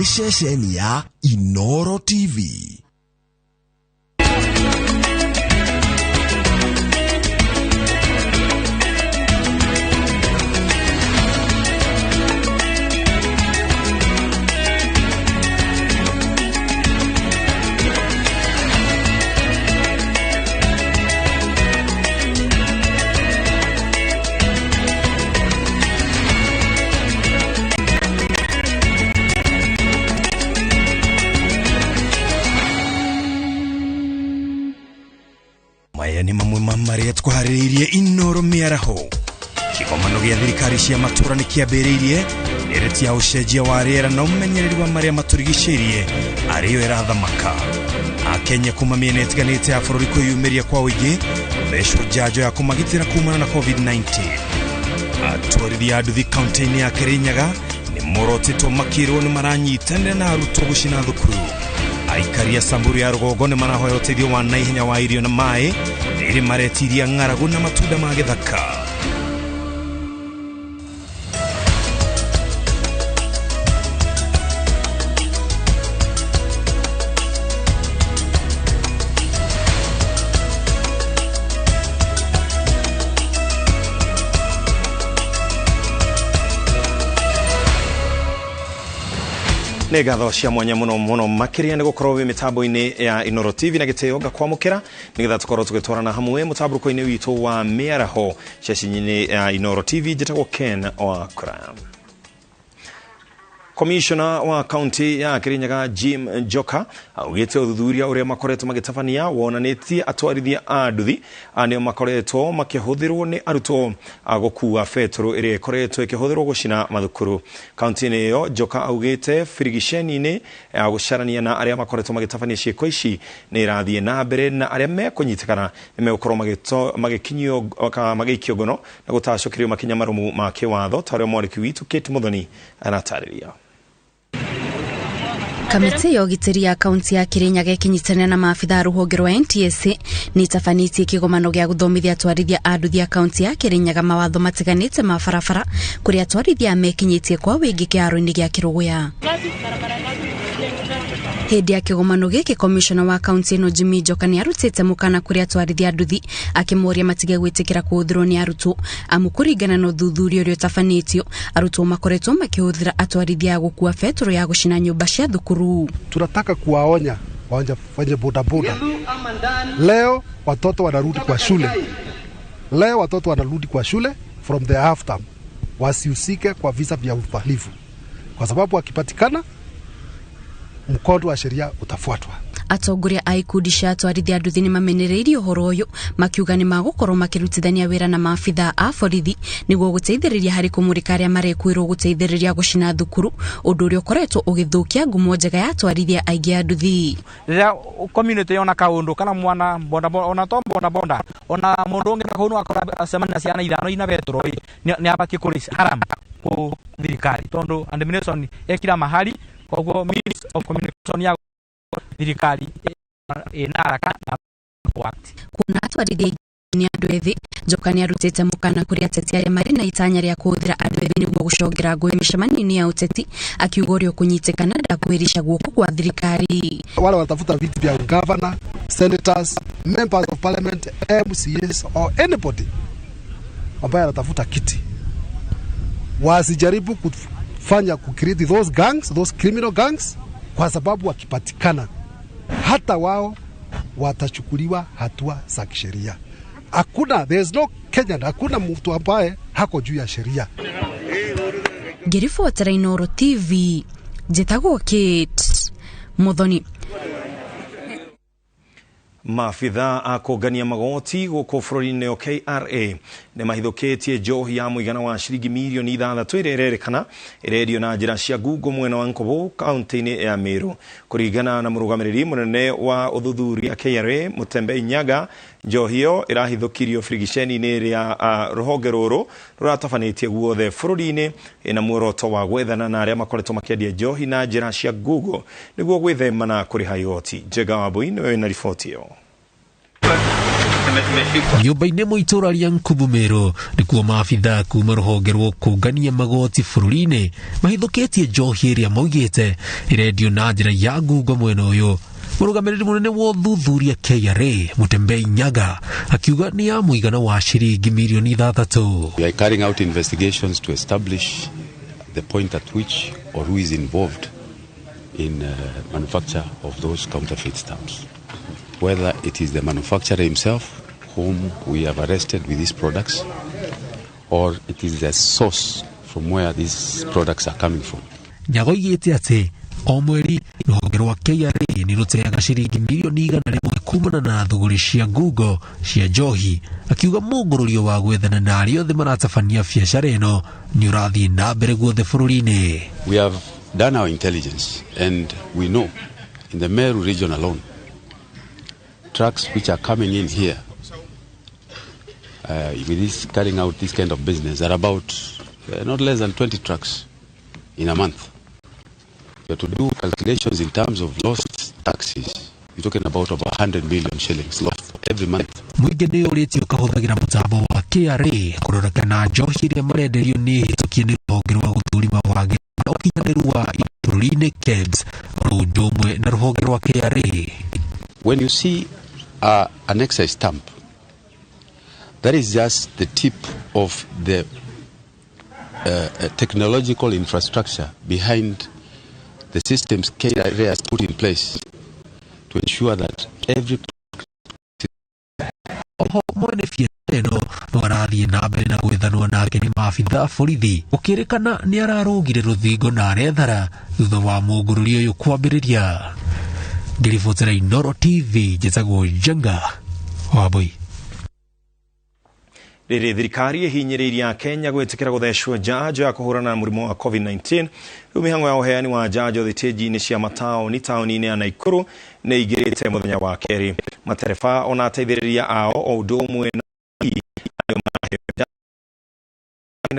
Nishesheni ya Inooro TV. Ni mamwe mamari twaririye Inooro Mĩaraho kikomano gya thirikari cia matura ni kiambiririe ereti ya ucenjia wa riera na umenyereri wa maria maturigicĩirie ariyo erathamaka Akenya kuma miena itiganĩte ya bũrũri kwĩyumĩria kwa ũingĩ thecwo njanjo ya kumagitĩra kumana na COVID-19. Atwarithia a nduthi kaunti-inĩ ya Kirinyaga ni morotĩtwo makĩrwo nĩ maranyitanĩra na arutwo gũcina thukuru. Aikari a Samburu ya rũgongo nĩ marahoya ũteithio wa naihenya wa irio na maĩ rĩrĩ maretiria ng'aragu na matunda ma gĩthaka. Negatho cia mwanya muno makiria ni gukorwo wi mitambo-ini ya Inooro TV na giteo gakwamukira nigetha tukorwo tugitwarana hamwe mutambuko-ini witu wa Mĩaraho ceceni-ini ya Inooro TV jitagwo Ken Wakura. Commissioner wa County ya Kirinyaga Jim Njoka augite uthuthuria uria makoretwo magitabania wonanitie atwarithia a nduthi anio makoretwo makihuthirwo ni arutwo agukua fetro iria ikoretwo ikihuthirwo gucina mathukuru. County niyo Njoka augite frigisheni-ini ya gucarania na aria makoretwo magitabania ciiko ici ni irathie na mbere na aria mekunyitikana nimegukorwo magikinyio magikio ngono na gutacokirio makinya marumu ma kiwatho tario mwariki witu Kate Muthoni anatariria. Kamiti ya ũgitĩri ya kaunti ya Kirinyaga ikinyitana na maafitha rũhonge rwa NTSA ni tafanĩtie kĩgomano gĩa gũthomithia atwarithia a nduthi ya kaunti ya Kirinyaga mawatho matiganĩte ma barabara kũrĩa atwarithia mekinyĩtie kwa wĩingĩ kĩharo-inĩ gĩa Kĩrũgũya. Hĩndĩ ya kĩgomano gĩkĩ commissioner wa kaunti ĩno Jim Njoka nĩ arutĩte mũkana kũrĩa atwarithia a nduthi akĩmoria matige gwĩtĩkĩra kũhũthĩrwo nĩ arutwo amu kũringana na ũthuthuria ũrĩa ũtafanĩtio arutwo makoretwo makĩhũthĩra atwarithia a gũkua fetro ya gũcina nyũmba cia thukuru. Tunataka kuwaonya wafanye bodaboda. Leo watoto wanarudi kwa shule. From the half term. Wasihusike kwa visa vya uhalifu. Kwa sababu wakipatikana mkondo wa sheria utafuatwa. Atongoria a ikundi cia atwarithia a nduthi nĩ mamenereirie ũhoro ũyũ makiuga nĩ magũkorwo makĩrutithania wĩra na maabitha a borithi nĩguo gũteithĩrĩria harĩ kũmũrĩka arĩa marekwĩrwo gũteithĩrĩria gũcina thukuru ũndũ ũrĩa ũkoretwo ũgĩthũkia ngumo njega ya atwarithia aingĩ a nduthi. Rĩrĩa community yona kaũndũ kana mwana ona bonda ona mũndũ ũngĩ nakũu acemania ciana ithano ina betro nĩ abatiĩ kũrĩha haram kũ thirikari tondũ administration ekira mahali kwa means of communication ya thirikari inaraka na wakati kuna atwarithia ni andũ ethĩ. Njoka nĩ arutĩte mũkana kũrĩ ateti arĩa marĩ na itanya rĩa kũhũthĩra andũ ethĩ nĩguo gũcongera ngũĩ mĩcemanio-inĩ ya ũteti akiuga ũrĩa kũnyitĩkana ndakwĩrisha guoko kwa thirikari. Wale watafuta viti vya governor, senators, members of parliament, MCAs or anybody ambaye anatafuta kiti wasijaribu kufanya create those gangs, those criminal gangs, kwa sababu wakipatikana hata wao watachukuliwa hatua za kisheria. There's no Kenyan, hakuna mtu ambaye hako juu ya sheria. Ngĩribotera Inooro TV njĩtagwo Kate Muthoni. Maabitha a kũngania magoti gũkũ bũrũri-inĩ wa KRA nĩ mahithũkĩtie njohi ya mũigana wa ciringi mirioni 6 ĩrĩa ĩrerĩkana ĩrendio na njĩra cia ngungo mwena wa Nkobo kaunti-inĩ ya Meru. Kũringana na mũrũgamĩrĩri mũnene wa ũthuthuria KRA Mũtembe Nyaga, njohi ĩyo ĩrahithũkirio frigisheni-inĩ ĩrĩa rũhonge rũrũ rũratabanĩtie guothe bũrũri-inĩ ĩna muoroto wa gwethana na arĩa makoretwo makĩendia njohi na njĩra cia ngungo nĩguo gwĩthema na kũrĩha igoti. Njega Wambui nĩwe na riboti ĩyo. Nyumba-inĩ mwitura ria Nkubumero nikuo maabitha kuma rũhonge rwa kũngania magoti bũrũri-inĩ mahithũkĩtie njohi ĩrĩa moigĩte irendio na njĩra ya ngungo mwena ũyũ. Mũrũgamĩrĩri mũnene wa ũthuthuria KRA Mutembei Nyaga akiuga ni ya mũigana wa ciringi milioni 3. We are carrying out investigations to establish the point at which or who is involved in manufacture of those counterfeit stamps. Whether it is the manufacturer himself whom we have arrested with these products, or it is the source from where these products are coming from. Nyaga oigĩte atĩ o mweri rũhonge rwa KRA nĩ rũteaga ciringi milioni 100 kumana na thũgũrĩ cia ngungo cia njohi, akiuga mũngũrũrio wa gwethana na arĩa othe maratabania biacara ĩno nĩ ũrathiĩ na mbere guothe bũrũri-inĩ. We have done our intelligence and we know in the Meru region alone trucks which are coming in here with this carrying out this kind of business are about not less than 20 trucks in a month. You have to do calculations in terms of lost taxes. You're talking about over 100 million shillings lost every month. Mũingĩ nĩ ũrĩtio kahũthagĩra mũtambo wa KRA kũrora kana njohi iria marenderio nĩ hĩtũkie nĩ rũhonge rwa gũthũrima wagĩrĩru na ũkinyanĩru wa bũrũri-inĩ KEBS o ũndũ ũmwe na rũhonge rwa KRA. When you see an excise stamp, that is just the tip of the technological infrastructure behind the systems KRA has put in place to ensure that every mwene biacara ĩno no arathiĩ na mbere na gwethanwo nake nĩ maabitha borithi gũkĩrĩkana nĩ ararũgire rũthingo na arethara thutha wa mũngũrũrio ũyũ kwambĩrĩria. Ngĩribotera Inooro TV njĩtagwo Jenga Wambui. Rĩrĩ thirikari ihinyĩrĩirie Kenya gwĩtĩkĩra gũthecwo njanjo ya kũhũrana na mũrimũ wa COVID-19. Rĩu mĩhang'o ya ũheani wa njanjo thitĩnji-inĩ cia taũni-inĩ ya Naikuru nĩ igĩrĩte mũthenya wa kerĩ. Matereba ona ateithĩrĩria ao o ũndũ ũmwe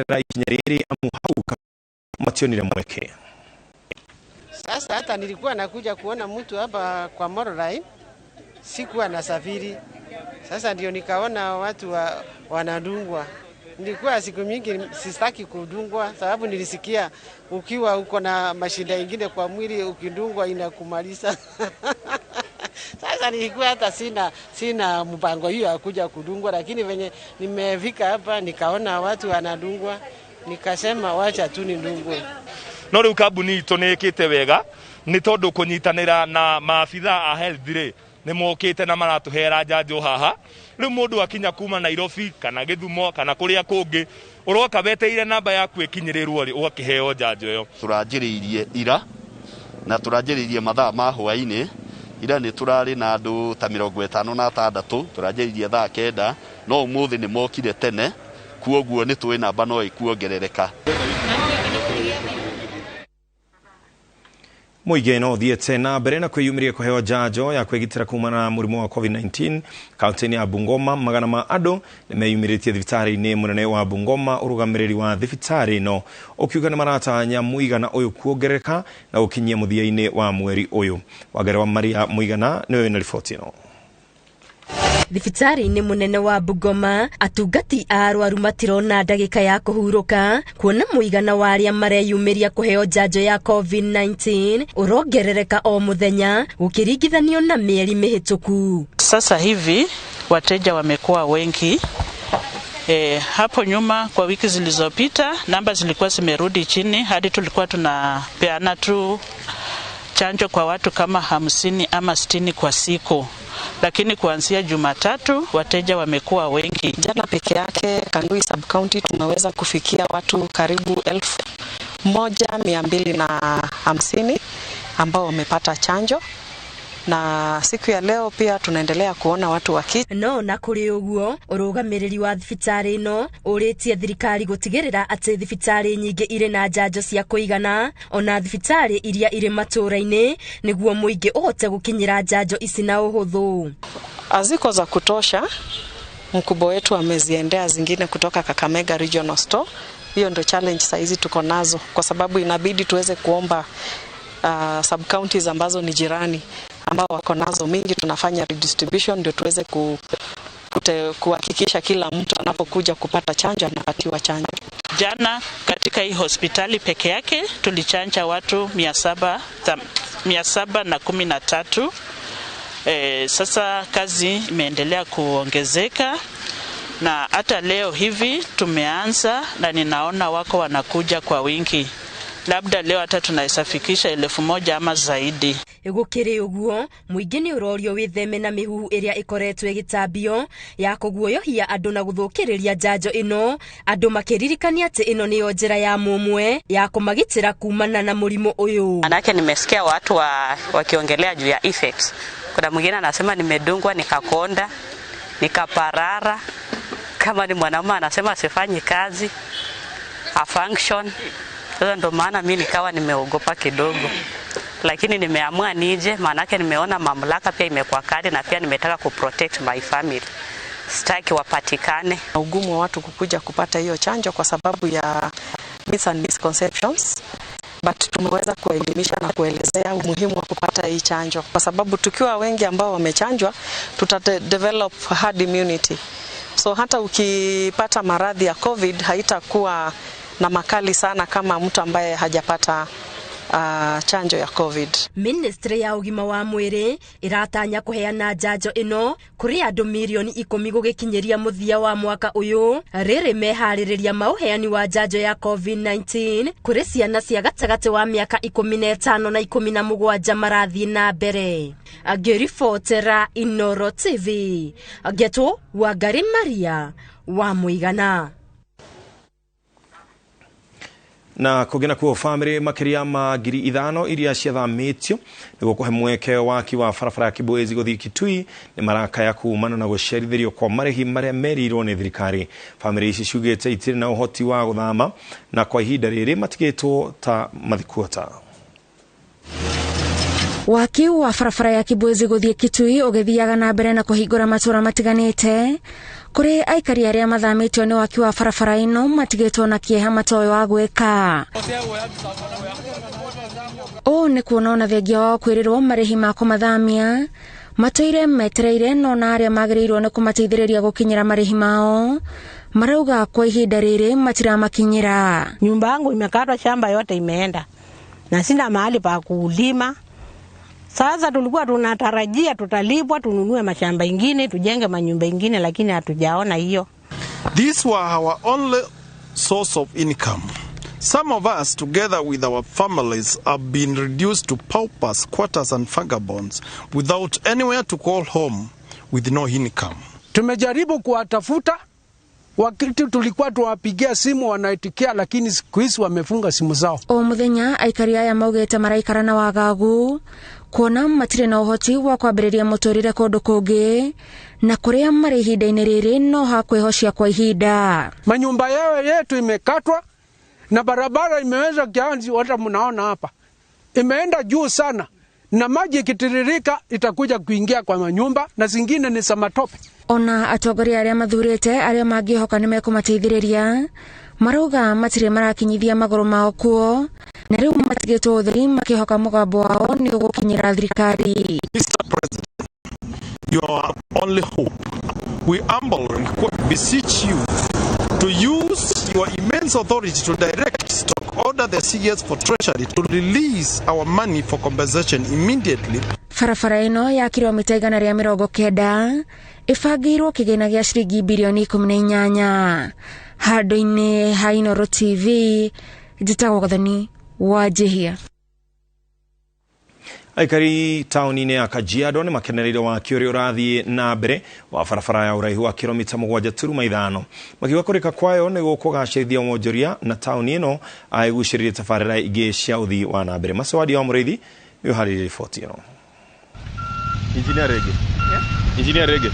na ikinya rĩrĩ amu hau mationire mweke. Sasa hata nilikuwa nakuja kuona mtu hapa kwa Mororai, sikuwa nasafiri. Sasa ndio nikaona watu wanadungwa. Nilikuwa siku mingi sistaki kudungwa sababu nilisikia ukiwa uko na mashida ingine kwa mwili ukidungwa inakumaliza. Sasa nilikuwa hata sina mpango hiyo ya kuja kudungwa, lakini venye nimefika hapa nikaona watu wanadungwa, nikasema wacha tu nidungwe. No riu kambuni itu nĩ ĩkĩte wega nĩ tondũ kũnyitanĩra na maabitha a health rĩ nĩ mokĩte na maratũhera njanjo haha. Rĩu mũndũ akinya kuma Nairobi kana Gĩthumo kana kũrĩa kũngĩ ũroka weteire namba yaku ĩkinyĩrĩrwo rĩ ũgakĩheo njanjo ĩyo. Tũranjĩrĩirie ira na tũranjĩrĩirie mathaa ma hwaĩ-inĩ. Ira nĩ tũrarĩ na andũ ta 56 tũranjĩrĩirie thaa 9 no ũmũthĩ nĩ mokire tene kuoguo nĩ tũĩ namba no ĩkuongerereka. Mũingĩ no thiĩte na mbere na kwĩyumĩria kũheo njanjo ya kwĩgitĩra kumana na mũrimũ wa COVID-19 kaunti-inĩ ya Bungoma. Magana ma andũ nĩ meyumĩrĩtie thibitarĩ-inĩ mũnene wa Bungoma. Ũrũgamĩrĩri wa thibitarĩ ĩno ũkiuga nĩ maratanya mũigana ũyũ kuongerereka na gũkinyia mũthia-inĩ wa mweri ũyũ. Wangari wa Maria mũigana nĩwe wĩna riboti ĩno. Thibitarĩ-inĩ mũnene wa Bungoma atungati a arwaru matirona ndagĩka ya kũhurũka kuona mũigana wa arĩa mareyumĩria kũheo njanjo ya COVID-19 ũrongerereka o mũthenya gũkĩringithanio na mĩeri mĩhĩtũku. Sasa hivi wateja wamekuwa wengi. Hapo nyuma kwa wiki zilizopita namba zilikuwa zimerudi chini hadi tulikuwa tunapeana tu chanjo kwa watu kama 50 ama 60 kwa siku. Lakini kuanzia Jumatatu wateja wamekuwa wengi. Jana peke yake Kandui sub county tumeweza kufikia watu karibu 1250 ambao wamepata chanjo. Na siku ya leo pia tunaendelea kuona watu no na kuri uguo urugamiriri wa thibitarĩ ĩno ũrĩtie thirikari gũtigĩrĩra atĩ thibitarĩ nyingĩ irĩ na njanjo cia kũigana ona thibitarĩ iria irĩ matũũra-inĩ nĩguo mũingĩ ũhote gũkinyĩra njanjo ici na ũhũthũ. Aziko za kutosha, mkubwa wetu ameziendea zingine kutoka Kakamega Regional Store. Hiyo ndio challenge saizi tuko nazo kwa sababu inabidi tuweze kuomba sub counties ambazo ni jirani ambao wako nazo mingi, tunafanya redistribution ndio tuweze kuhakikisha kila mtu anapokuja kupata chanjo anapatiwa chanjo. Jana katika hii hospitali peke yake tulichanja watu 713. Sasa kazi imeendelea kuongezeka na hata leo hivi tumeanza na ninaona wako wanakuja kwa wingi. Labda leo hata tunaisafikisha 1,000 ama zaidi. Gukiri uguo muingini urorio witheme na mihuhu iria ikoretwe gitambio ya kuguoyohia andu na guthukiriria njanjo ino, andu makiririkania ati ino niyo njira ya mumwe ya kumagitira kumana na murimu uyu. Manake nimesikia watu wakiongelea juu ya effects. Kuna mwingine anasema nimedungwa nikakonda, nikaparara. Kama ni mwanaume anasema sifanyi kazi, a function. Sasa ndo maana mimi nikawa nimeogopa kidogo. Lakini nimeamua nije, maanake nimeona mamlaka pia imekuwa kali na pia nimetaka kuprotect my family. Sitaki wapatikane. Ugumu wa watu kukuja kupata hiyo chanjo kwa sababu ya myths and misconceptions. But tumeweza kuelimisha na kuelezea umuhimu wa kupata hii chanjo kwa sababu tukiwa wengi ambao wamechanjwa develop herd immunity. So hata ukipata maradhi ya COVID haitakuwa na makali sana kama mtu ambaye hajapata chanjo ya COVID. Ministry ya ugima wa mwiri iratanya kuheana njanjo ino kuri andu milioni 10 gugikinyeria muthia wa mwaka uyu. Riri mehaririria mauheani wa njanjo ya COVID-19 kuri ciana cia gatagati wa miaka 15 na 17 marathi na mbere. Agiribotera Inooro TV. Geto Wangari Maria wa Muigana. Na kugena kuo family makiria ma 5,000 iria ciathamitio niguo kuhe mweke waki wa barabara ya Kibwezi guthii Kitui ni maraka ya kuumana na gucerithirio kwa marihi maria merirwo ni thirikari. Family ici ciugite itiri na uhoti wa guthama na kwa ihinda riri matigitwo ta mathikuota. Waki wa barabara ya Kibwezi guthii Kitui ugithiaga na mbere na kuhingura matura matiganite kuri aikari aria mathamitio ni waki wa barabara ino matigitwo na kieha matoyo wa gwika. Ni kuona ona thengia wao kwirirwo marihi ma kumathamia matoire metereire no na aria magirirwo ni kumateithiriria gukinyira marihi mao marauga kwa ihinda riri matiramakinyira. Nyumba yangu imekatwa, shamba yote imeenda na sina mahali pa kulima. Sasa tulikuwa tunatarajia tutalipwa tununue mashamba ingine tujenge manyumba ingine, lakini hatujaona hiyo. These were our only source of income. Some of us together with our families have been reduced to paupers, squatters and vagabonds without anywhere to call home with no income. Tumejaribu kuwatafuta, wakati tulikuwa tuwapigia simu wanaitikia, lakini siku hizi wamefunga simu zao. Muthenya aikari aya maugite maraikara na wagagu kuona matire na uhoti wa kwambiriria muturire kundu kungi na kuria mari ihinda-ini riri no hakwehocia kwa ihinda. Manyumba yao yetu imekatwa na barabara imeweza kianzi, hata mnaona hapa imeenda juu sana, na maji ikitiririka itakuja kuingia kwa manyumba na zingine ni samatope. Ona atongoria aria mathurite aria mangihoka ni mekumateithiriria marauga matire marakinyithia magoro mao kuo na riu matigitwo utheri makihoka mugambo wao ni gukinyira thirikari. Mr. President, you are our only hope. We humbly beseech you to use your immense authority to direct stock order the CS for Treasury to release our money for compensation immediately. Barabara ino ya kilomita 190 ifagirwo kigina gia ciringi bilioni 18. Handu-ini ha Inooro TV njitagwo Gathani Wanjihia. Aikari tauni-ini ya Kajiado ni makenereire waki uria urathii na mbere wa barabara ya uraihu wa kilomita 7.5 makiuga kurika kwayo ni gukugacirithia wonjoria na tauni ino aiguciririe tabarĩra ingĩ cia uthii wa na mbere. Masawadi wa Muriithi ni uharĩrĩirie riboti ino. Engineer Rege.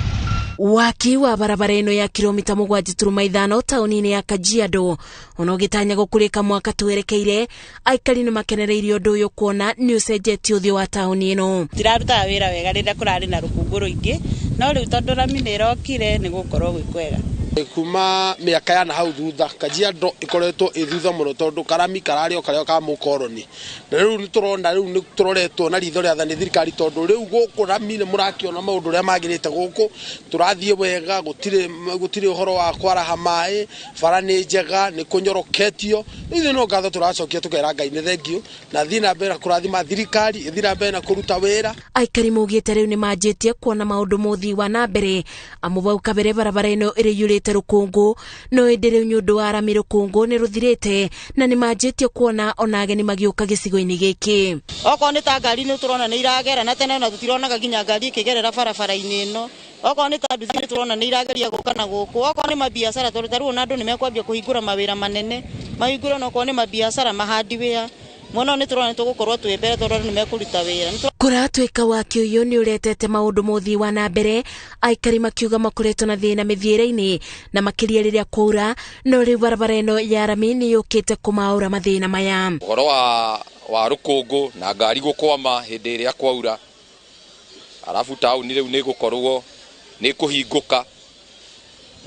Waki wa barabara ino ya kilomita 7.5 tauni-ini ya Kajiado onogitanya gukurika mwaka twerekeire, aikari ni makenereire undu uyu kuona ni ucenjetie uthio wa tauni ino. Tiraruta wira wega rĩrĩa kurari na rũkũngũ rũingĩ, no rĩu tondu rami nĩ rokire nĩ gũkorwo gwĩkwega. Kuma miaka ya na hau thutha Kajiado ikoretwo ithutha muno tondu karami karari okario ka mukoroni na riu ni turoretwo na ritho ria thani thirikari tondu riu guku rami ni murakiona maundu ria magirite guku turathie wega gutire uhoro wa kwaraha mai bara ni njega ni kunyoroketio ithu no ngatho turacokia tukera Ngai ni thengio na thina mbere kurathima thirikari ithira mbere na kuruta wira. Aikari mugite riu ni manjitie kuona maundu muthi wa na mbere amubau kabere barabara ino iri yurite rukungu no endere nyundu wa rami rukungu ni ruthirite na ni manjitie kuona ona ageni magiuka gicigo-ini giki. Oko ni ta ngari ni turona ni iragera na tene na tutironaga ginya ngari ikigerera barabara-ini ino. Oko ni ta nduthi ni turona ni irageria guka na guku. Oko ni mabiacara toru na andu ni mekwambia kuhingura mawira manene mahingura no ko ni mabiacara mahandi wia mono ni turona tugukorwo twembere toru ni mekuruta wira kuratwika waki uyu ni uretete maundu muthi wa na mbere aikari makiuga makoretwo na thina mithiire-ini na makiria riria kwaura no riu barabara ino ya rami ni yukite kumaura mathina maya uhoro wa rukungu na ngari gukwama hindi iria kwaura arafu tauni riu ni gukorwo ni kuhinguka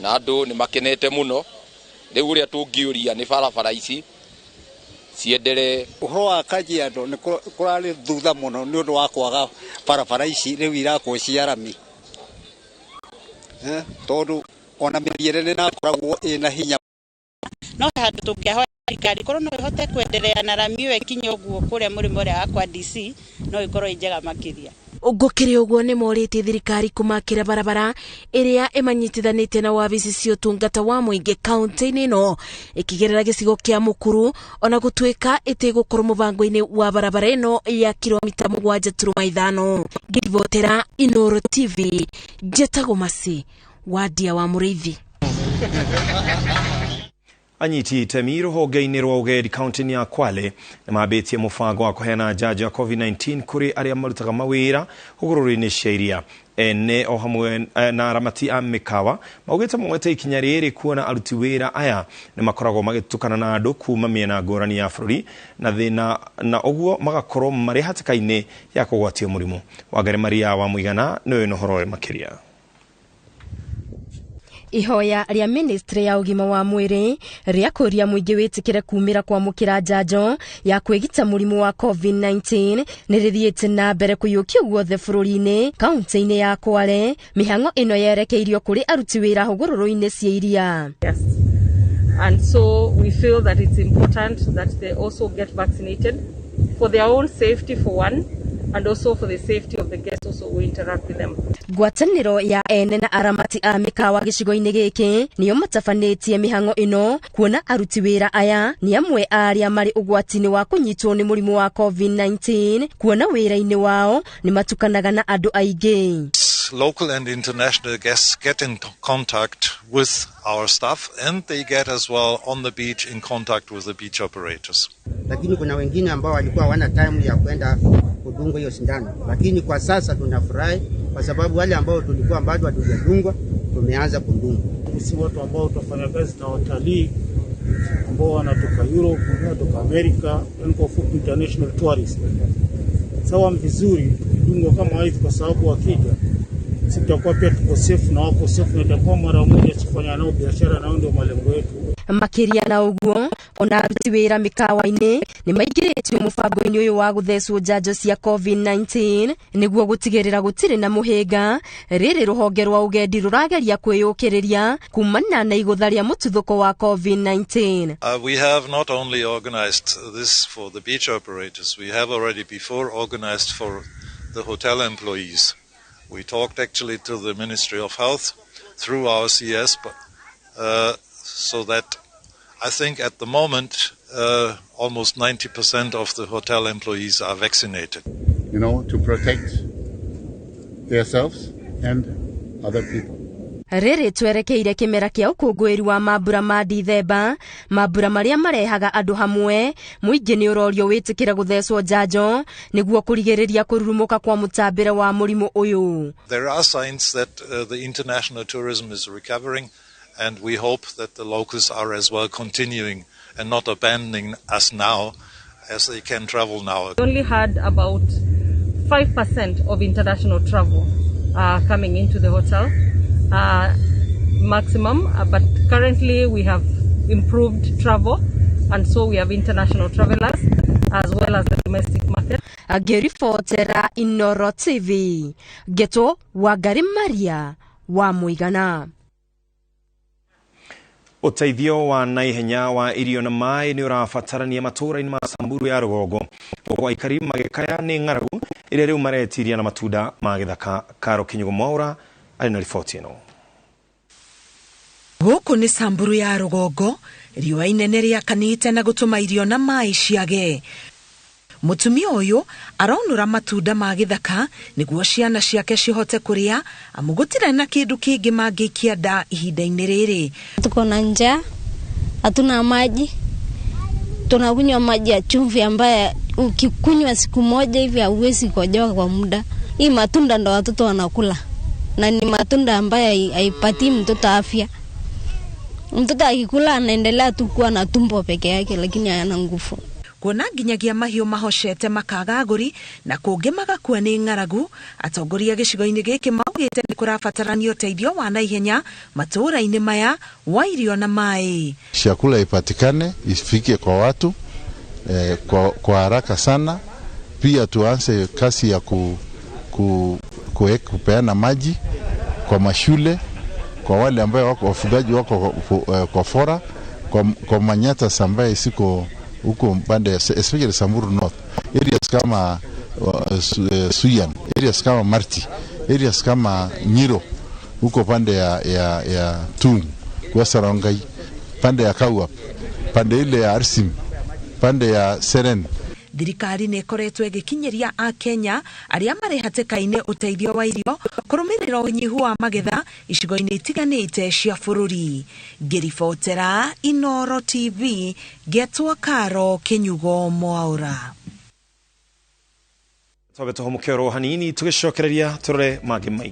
na andu ni makenete muno riu ria tungiuria ni barabara ici ciendere uhoro wa Kajiado ni kurari thutha muno ni undu wa kwaga barabara ici riu irakwo cia rami tondu ona miriere na koragwo ina hinya no handu tungiahoya thirikari korwo no ihote kwendelea na rami we kinya uguo kuria murimo ria akwa DC no ikorwo njega makiria Ugukiri uguo ni morite thirikari kumakira barabara iria imanyitithanite na wabici cia utungata wa muingi kaunti-ini no ikigerera gicigo kia Mukuru ona gutwika itigukorwo mubango-ini wa barabara ino ya kilomita 7.5 Givotera Inooro TV Jetago Masi wadia wa Muriithi anyiti itemi ruhonge-ini rwa ugedi kaunti-ini ya Kwale na maambitie mubango wa kuheana njanjo ya COVID-19 kuri aria marutaga mawira hugururi-ini cia iria ene o hamwe na aramati a mikawa maugite mwete ikinya riri kuona aruti wira aya ni makoragwo magitukana na andu kuma miena ngurani ya bururi na thina na uguo magakorwo mari hatikaini ya kugwatio murimu Wangari Maria wa Muigana niwe no horo makiria Ihoya ria ministry ya ugima wa mwiri ria kuria muingi witikire kumira kwa mukira njanjo ya kwigita murimu wa COVID-19 ni rithiite na mbere kuyukio guothe bururi-ini kaunti-ini ya Kwale mihango ino yerekeirio kuri aruti wira hugururu-ini cia iria. And so we feel that it's important that they also get vaccinated for their own safety for one and also for the safety of the guests also who interact with them. Gwataniro ya ene na aramati a mikawa gicigo-ini giki niyo matafanetie mihango ino kuona aruti wira aya ni amwe aria mari ugwatini wa kunyitwo ni murimu wa COVID-19 kuona wira-ini wao ni matukanaga na andu aingi. Local and international guests get in contact with our staff and they get as well on the beach in contact with the beach operators. Lakini kuna wengine ambao walikuwa hawana time ya kwenda kudungwa hiyo sindano, lakini kwa sasa tunafurahi kwa sababu wale ambao tulikuwa bado hatujadungwa tumeanza kudungwa. Sisi watu ambao tunafanya kazi na watalii ambao wanatoka Europe, wanatoka America, and kwa fupi international tourists. Sawa vizuri kudungwa kama hivi kwa sababu wakija sitakuwa pia tuko safe na wako safe na itakuwa mara moja tufanya nao biashara na ndio malengo yetu. Makiria na uguo ona aruti wira mikawa-ini ni maigiritio mubango-ini uyu wa guthecwo njanjo cia COVID-19 niguo gutigirira gutiri na muhinga riri ruhonge rwa ugedi rurageria kwiyukiriria kumana na igutha ria mututhuko wa COVID-19. We have not only organized this for the beach operators, we have already before organized for the hotel employees. We talked actually to the Ministry of Health through our CS, so that I think at the moment almost 90% of the hotel employees are vaccinated. You know, to protect themselves and other people. Riri twerekeire kimera kia ukungwiri wa mambura ma Dithemba, mambura maria marehaga andu hamwe, muingi ni urorio witikira guthecwo njanjo niguo kurigiriria kururumuka kwa mutambire wa murimu uyu. There are signs that the international tourism is recovering and we hope that the locals are as well continuing and not abandoning us now as they can travel now. We only had about 5% of international travel coming into the hotel. maximum, but currently we have improved travel, and so we have international travelers as well as the domestic market. Agiribotera Inooro TV, Geto Wangari Maria wa Muigana. Uteithio wa naihenya wa irio na mai ni urabatarania matũra-inĩ ma Samburu ya rũgongo kwa aikari magĩkaya nĩ ng'aragu iria rĩu maretiria na matunda ma gĩthaka. Karo Kinyugo Mwaura arĩ na riboti ĩno. Gũkũ nĩ Samburu ya rũgongo, riũa inene rĩakanĩte na gũtũma irio na mai ciage. Mũtumia ũyũ araunũra matunda ma gĩthaka nĩguo ciana ciake cihote kũrĩa, amu gũtirĩ na kĩndũ kĩngĩ mangĩikia nda ihinda-inĩ rĩrĩ. Tuko na njaa, hatuna maji, tunakunywa maji ya chumvi ambaye ukikunywa siku moja hivi hauwezi kojoa kwa muda. Hii matunda ndo watoto wanakula, na ni matunda ambaye haipatii mtoto afya. Mtoto akikula anaendelea tu kuwa na tumbo peke yake, lakini hayana nguvu. Kuona nginyagia mahiũ mahocete makaga agũri na kũngĩ magakua nĩ ng'aragu, atongoria gĩcigo-inĩ gĩkĩ maugĩte nĩ kũrabatarania ũteithio wa naihenya matũra-inĩ maya wa irio na maĩ. Chakula ipatikane, ifike kwa watu kwa haraka sana. Pia tuanze kasi ya kupeana maji kwa mashule, kwa wale ambao wako wafugaji wako kwa fora, kwa manyata ambaye siko huko pande especially Samburu North, areas kama Suyan, areas kama Marti, areas kama Nyiro, huko pande ya Tung, kwa Sarongai, pande ya Kauap, pande ile ya Arsim, pande ya Seren. Thirikari nĩ ĩkoretwo ĩgĩkinyĩria a Kenya arĩa marĩ hatĩka-inĩ ũteithio wa irio kũrũmĩrĩra ũnyihu wa magetha icigo-inĩ itiganĩte cia bũrũri. Ngĩribotera Inooro TV, Getwa Karo Kinyugo Mwaura. Twambe tũhũmũke oro hanini tũgĩcokereria tũrore mangĩ maingĩ.